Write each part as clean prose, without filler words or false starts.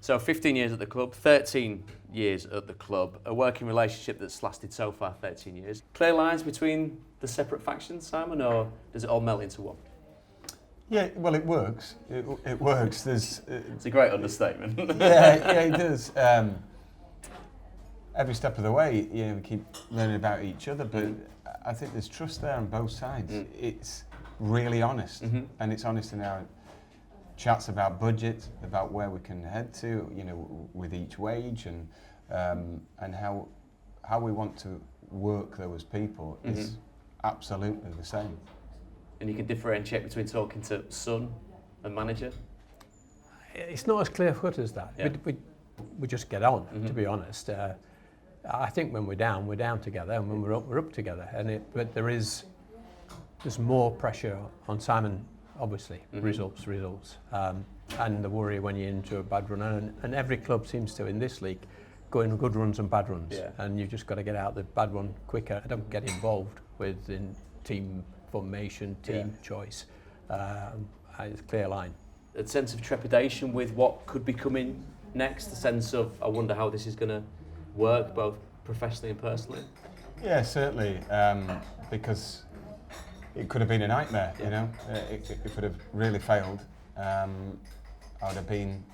So 15 years at the club, 13 years at the club, a working relationship that's lasted so far 13 years. Clear lines between the separate factions, Simon, or does it all melt into one? Yeah, well, it works. It works. It's a great understatement. yeah, it does. Every step of the way, we keep learning about each other, but I think there's trust there on both sides. It's really honest, and it's honest in our chats about budget, about where we can head to, with each wage, and how we want to work those people is absolutely the same. And you can differentiate between talking to son and manager? It's not as clear-cut as that. Yeah. We just get on, to be honest. I think when we're down together, and when we're up together. But there's more pressure on Simon, obviously, results, and the worry when you're into a bad run. And every club seems to, in this league, go in good runs and bad runs. Yeah. And you've just got to get out the bad one quicker. I don't get involved in team formation, team choice. It's a clear line. A sense of trepidation with what could be coming next, a sense of, I wonder how this is going to work, both professionally and personally? Yeah, certainly, because it could have been a nightmare, it could have really failed. I would have been,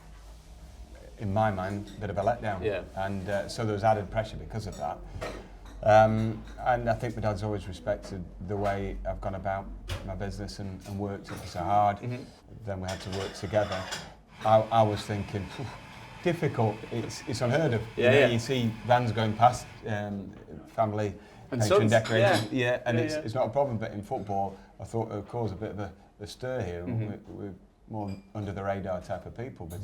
in my mind, a bit of a letdown. Yeah. And so there was added pressure because of that. And I think my dad's always respected the way I've gone about my business and worked it so hard. Then we had to work together. I was thinking, difficult, it's unheard of. You see vans going past, family and pension decorating, it's not a problem, but in football I thought it would cause a bit of a stir here. We're more under the radar type of people, but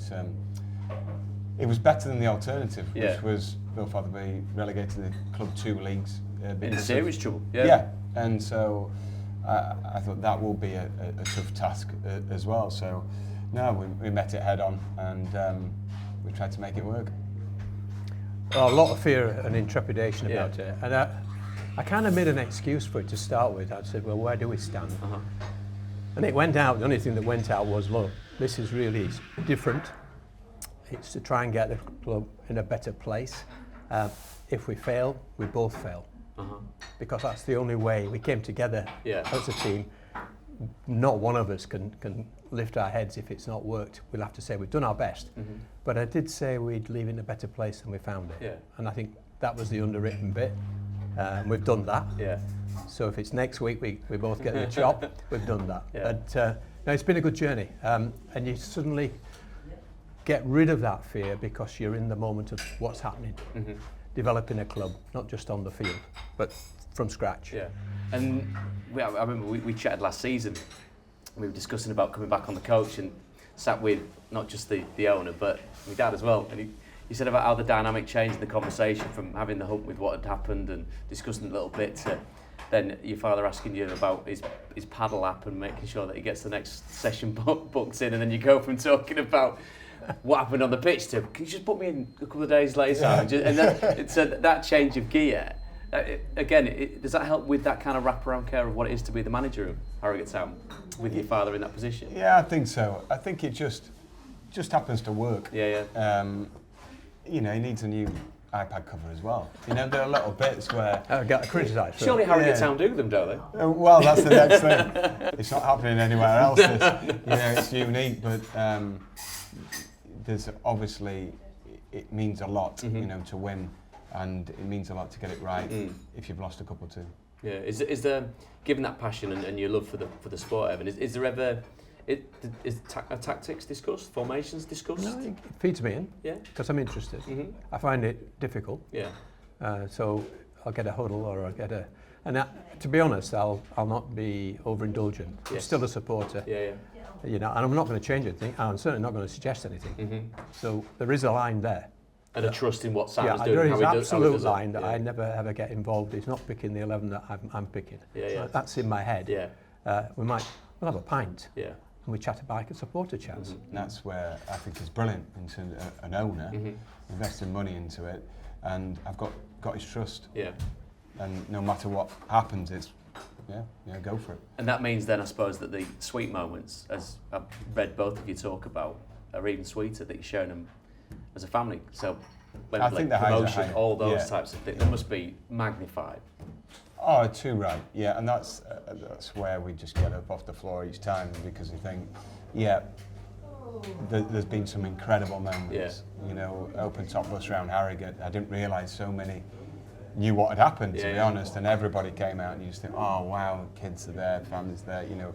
it was better than the alternative, which was Bill Fotherby relegated the club 2 leagues. In serious trouble. Yeah, and so I thought that will be a tough task as well. So no, we met it head on, and we tried to make it work. Well, a lot of fear and intrepidation about it, and I kind of made an excuse for it to start with. I said, well, where do we stand? And it went out, the only thing that went out was, look, this is really different. It's to try and get the club in a better place. If we fail, we both fail. Because that's the only way. We came together as a team. Not one of us can lift our heads if it's not worked. We'll have to say we've done our best. But I did say we'd leave it in a better place than we found it. Yeah. And I think that was the underwritten bit. We've done that. Yeah. So if it's next week we both get the chop, we've done that. Yeah. But no, it's been a good journey. And you suddenly get rid of that fear because you're in the moment of what's happening. Developing a club, not just on the field, but from scratch. Yeah. And I remember we chatted last season. We were discussing about coming back on the coach and sat with not just the owner, but my dad as well. And he said about how the dynamic changed in the conversation from having the hump with what had happened and discussing a little bit to then your father asking you about his paddle app and making sure that he gets the next session booked in, and then you go from talking about what happened on the pitch to, can you just put me in a couple of days later? And then that change of gear, does that help with that kind of wraparound care of what it is to be the manager of Harrogate Town with your father in that position? Yeah, I think so. I think it just happens to work. Yeah. He needs a new iPad cover as well. There are little bits where I get criticised. Surely Harrogate Town do them, don't they? Well, that's the next thing. It's not happening anywhere else. It's unique, but there's obviously, it means a lot, to win, and it means a lot to get it right if you've lost a couple too. Yeah, is there, given that passion and your love for the sport, Evan, is there ever, tactics discussed, formations discussed? No, it feeds me in, because I'm interested. I find it difficult. Yeah. So I'll get a huddle or I'll get a, and to be honest, I'll not be overindulgent. Yes. I'm still a supporter. Yeah. And I'm not going to change anything. I'm certainly not going to suggest anything. So there is a line there. And a trust in what Simon's doing. There is an absolute line that I never ever get involved. He's not picking the 11 that I'm picking. So that's in my head. Yeah. We'll have a pint. Yeah. And we chat about a supporter chance. And that's where I think it's brilliant in terms of an owner investing money into it, and I've got his trust. Yeah. And no matter what happens, it's go for it. And that means then, I suppose, that the sweet moments, as I've read both of you talk about, are even sweeter, that you're showing them as a family. So when I think the highs are promotion, high. all those Yeah. types of things, they must be magnified. Oh, too right. Yeah, and that's where we just get up off the floor each time, because we think, yeah, there's been some incredible moments. You know, open top bus around Harrogate. I didn't realise so many knew what had happened, to be honest, and everybody came out and you just think, oh wow, kids are there, families there, you know.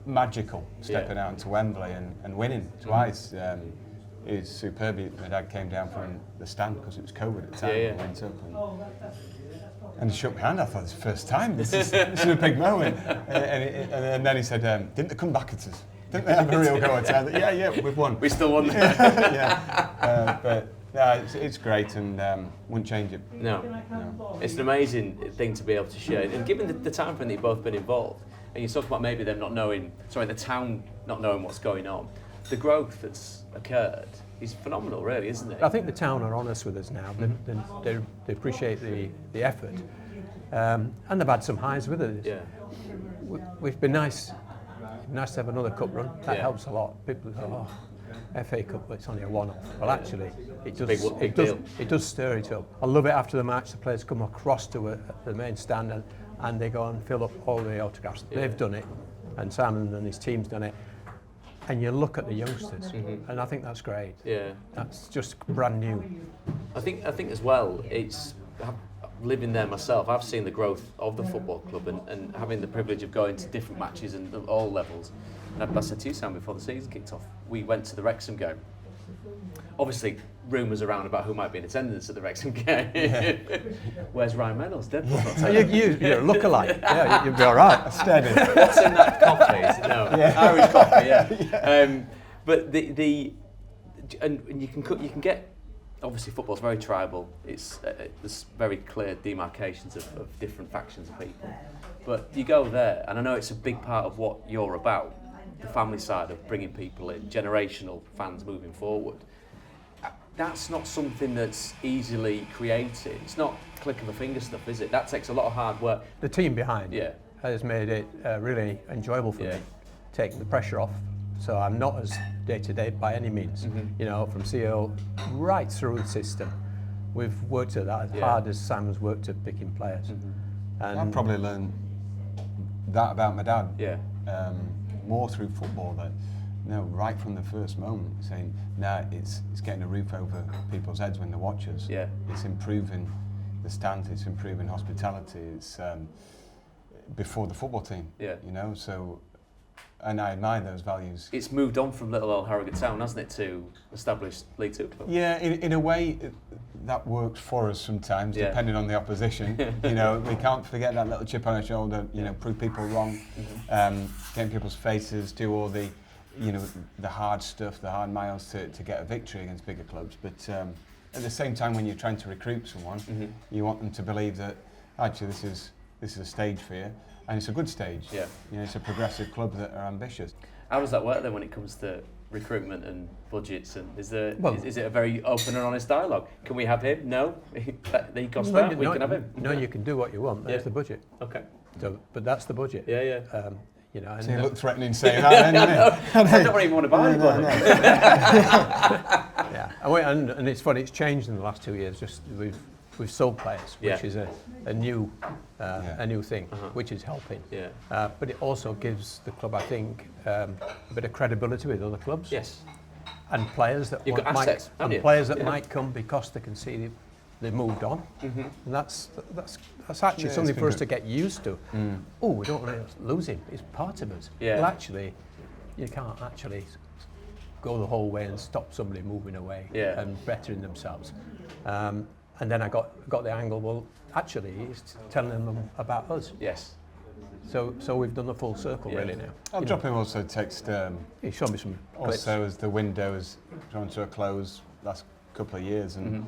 Magical stepping out into Wembley and winning twice. It was superb. My dad came down from the stand because it was COVID at the time. And went up and he shook my hand. I thought, this is the first time. This is a big moment. And then he said, didn't they come back at us? Didn't they have a real go at us? Yeah, we've won. We still won. But no, it's great, and wouldn't change it. No. It's an amazing thing to be able to share. And given the time frame that you've both been involved, and you talk about maybe them the town not knowing what's going on, the growth that's occurred is phenomenal, really, isn't it? I think the town are honest with us now. They appreciate the effort, and they've had some highs with us. Yeah. We've been nice to have another cup run. That helps a lot. People go, oh, FA Cup, it's only a one-off. Well, actually, it does stir it up. I love it after the match. The players come across to the main stand and they go and fill up all the autographs. They've done it, and Simon and his team's done it. And you look at the youngsters, and I think that's great. Yeah. That's just brand new. I think as well, it's living there myself. I've seen the growth of the football club and having the privilege of going to different matches and at all levels. And I said to you, Sam, before the season kicked off, we went to the Wrexham game. Obviously, rumours around about who might be in attendance at the Wrexham game. Yeah. Where's Ryan Reynolds? You're a lookalike. Yeah, you'll be all right. Steady. What's in that coffee? No, Irish coffee. Yeah. But and you can get. Obviously, football's very tribal. There's very clear demarcations of different factions of people. But you go there, and I know it's a big part of what you're about, the family side of bringing people in, generational fans moving forward. That's not something that's easily created. It's not click of a finger stuff, is it? That takes a lot of hard work. The team behind has made it really enjoyable for me, taking the pressure off. So I'm not as day-to-day by any means. You know, from CEO right through the system. We've worked at that as hard as Simon's worked at picking players. And I've probably learned that about my dad. Yeah. More through football, that right from the first moment, saying, it's getting a roof over people's heads when they watch us. Yeah. It's improving the stands, it's improving hospitality, it's before the football team. Yeah. You know, so, and I admire those values. It's moved on from little old Harrogate Town, hasn't it, to established League Two club? Yeah, in a way, that works for us sometimes, depending on the opposition. You know, we can't forget that little chip on our shoulder, prove people wrong, get in people's faces, do all the, the hard stuff, the hard miles to get a victory against bigger clubs. But at the same time, when you're trying to recruit someone, you want them to believe that, actually, this is a stage for you, and it's a good stage. Yeah. It's a progressive club that are ambitious. How does that work then when it comes to recruitment and budgets? And is it a very open and honest dialogue? Can we have him? No, he costs that. We can have him. No, you can do what you want. There's the budget. Okay. So, but that's the budget. Yeah. So you look threatening saying that, then, I don't even want to buy anybody. Yeah, and it's funny. It's changed in the last 2 years. Just we've sold players, which is a new thing, which is helping. Yeah. But it also gives the club, I think, a bit of credibility with other clubs. Yes. And players that might come because they can see they've moved on. And that's actually something for us to get used to. Oh, we don't want to lose him. It's part of us. Yeah. Well, actually, you can't actually go the whole way and stop somebody moving away and bettering themselves. And then I got the angle, well, actually, he's telling them about us. Yes. So we've done the full circle really now. I'll drop him also a text. He showed me some clips. Also, as the window has drawn to a close last couple of years, and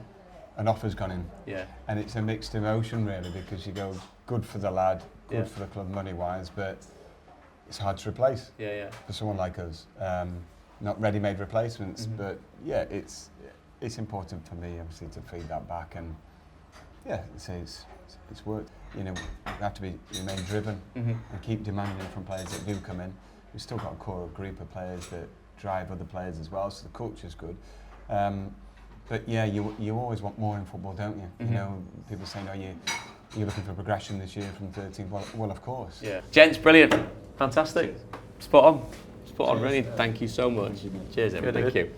an offer's gone in. Yeah. And it's a mixed emotion really, because you go, good for the lad, good for the club money-wise, but it's hard to replace. Yeah. For someone like us, not ready-made replacements, but it's important for me, obviously, to feed that back, and it's worked. We have to remain driven and keep demanding from players that do come in. We've still got a core group of players that drive other players as well. So the culture's good. But yeah, you always want more in football, don't you? You know, people saying, "Oh, you're looking for progression this year from 13." Well, of course. Yeah. Gents, brilliant, fantastic, spot on, really. Thank you so much. Cheers, Evan. Thank you.